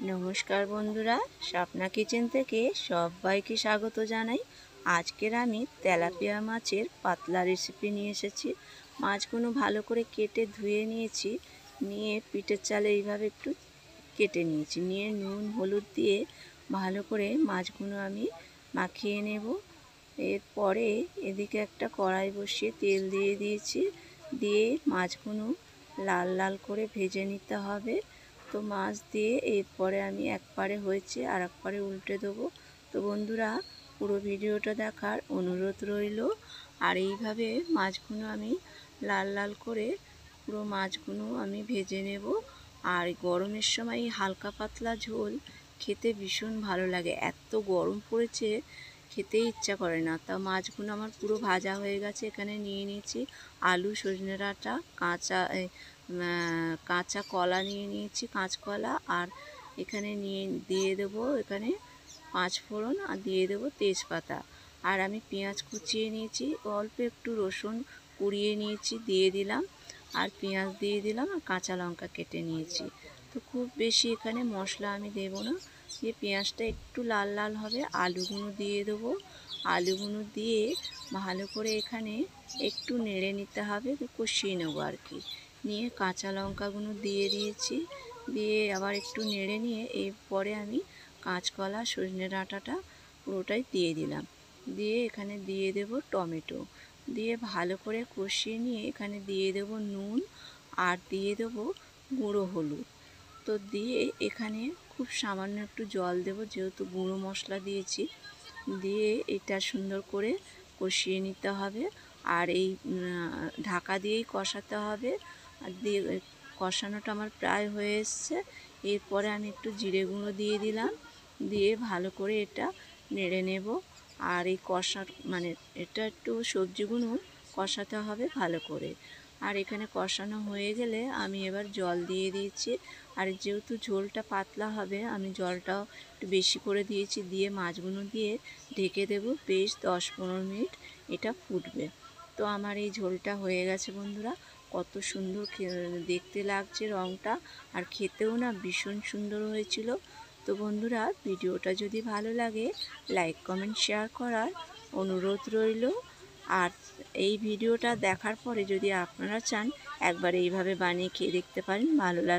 নমস্কার বন্ধুরা, স্বপ্না কিচেন থেকে সবাইকে স্বাগত জানাই। আজকের আমি তেলাপিয়া মাছের পাতলা রেসিপি নিয়ে এসেছি। মাছগুলো ভালো করে কেটে ধুয়ে নিয়েছি, নিয়ে পিঠের চালে এইভাবে একটু কেটে নিয়েছি, নিয়ে নুন হলুদ দিয়ে ভালো করে মাছগুলো আমি মাখিয়ে নেব। এরপরে এদিকে একটা কড়াই বসিয়ে তেল দিয়ে দিয়েছি, দিয়ে মাছগুলো লাল লাল করে ভেজে নিতে হবে। তো মাছ দিয়ে এরপরে আমি একপারে হয়েছে আর একপারে উল্টে দেবো। তো বন্ধুরা, পুরো ভিডিওটা দেখার অনুরোধ রইল। আর এইভাবে মাছগুলো আমি লাল লাল করে পুরো মাছগুলো আমি ভেজে নেব। আর গরমের সময় হালকা পাতলা ঝোল খেতে ভীষণ ভালো লাগে। এত গরম পড়েছে, খেতেই ইচ্ছা করে না। তা মাছগুলো আমার পুরো ভাজা হয়ে গেছে। এখানে নিয়ে নিয়েছি আলু, সজনে ডাঁটা, কাঁচা কলা নিয়ে নিয়েছি, কাঁচকলা। আর এখানে দিয়ে দেবো এখানে 5 ফোড়ন, আর দিয়ে দেবো তেজপাতা। আর আমি পেঁয়াজ কুচিয়ে নিয়েছি, অল্প একটু রসুন কুড়িয়ে নিয়েছি, দিয়ে দিলাম। আর পেঁয়াজ দিয়ে দিলাম, আর কাঁচা লঙ্কা কেটে নিয়েছি। তো খুব বেশি এখানে মশলা আমি দেবো না। দিয়ে পেঁয়াজটা একটু লাল লাল হবে, আলুগুলো দিয়ে দেবো। আলুগুলো দিয়ে ভালো করে এখানে একটু নেড়ে নিতে হবে, কষিয়ে নেবো আর কি। নিয়ে কাঁচা লঙ্কাগুলো দিয়ে দিয়েছি, দিয়ে আবার একটু নেড়ে নিয়ে এরপরে আমি কাঁচকলা, সজনে ডাঁটাটা পুরোটাই দিয়ে দিলাম। দিয়ে এখানে দিয়ে দেব টমেটো, দিয়ে ভালো করে কষিয়ে নিয়ে এখানে দিয়ে দেব নুন, আর দিয়ে দেব গুঁড়ো হলুদ। তো দিয়ে এখানে খুব সামান্য একটু জল দেব, যেহেতু গুঁড়ো মশলা দিয়েছি। দিয়ে এটা সুন্দর করে কষিয়ে নিতে হবে। আর এই ঢাকা দিয়েই কষাতে হবে। আর দিয়ে কষানোটা আমার প্রায় হয়ে এসছে। এরপরে আমি একটু জিরে গুঁড়ো দিয়ে দিলাম, দিয়ে ভালো করে এটা নেড়ে নেব। আর এই এটা একটু সবজিগুলো কষাতে হবে ভালো করে। আর এখানে কষানো হয়ে গেলে আমি এবার জল দিয়ে দিয়েছি। আর যেহেতু ঝোলটা পাতলা হবে, আমি জলটাও একটু বেশি করে দিয়েছি। দিয়ে মাছগুলো দিয়ে ঢেকে দেব, বেশ 10-15 মিনিট এটা ফুটবে। তো আমার এই ঝোলটা হয়ে গেছে বন্ধুরা। কত সুন্দর দেখতে লাগছে রঙটা, আর খেতেও না ভীষণ সুন্দর হয়েছিল। তো বন্ধুরা, ভিডিওটা যদি ভালো লাগে লাইক কমেন্ট শেয়ার করার অনুরোধ রইল। আর এই ভিডিওটা দেখার পরে যদি আপনারা চান একবার এইভাবে বানিয়ে খেয়ে দেখতে পারেন, ভালো লাগে।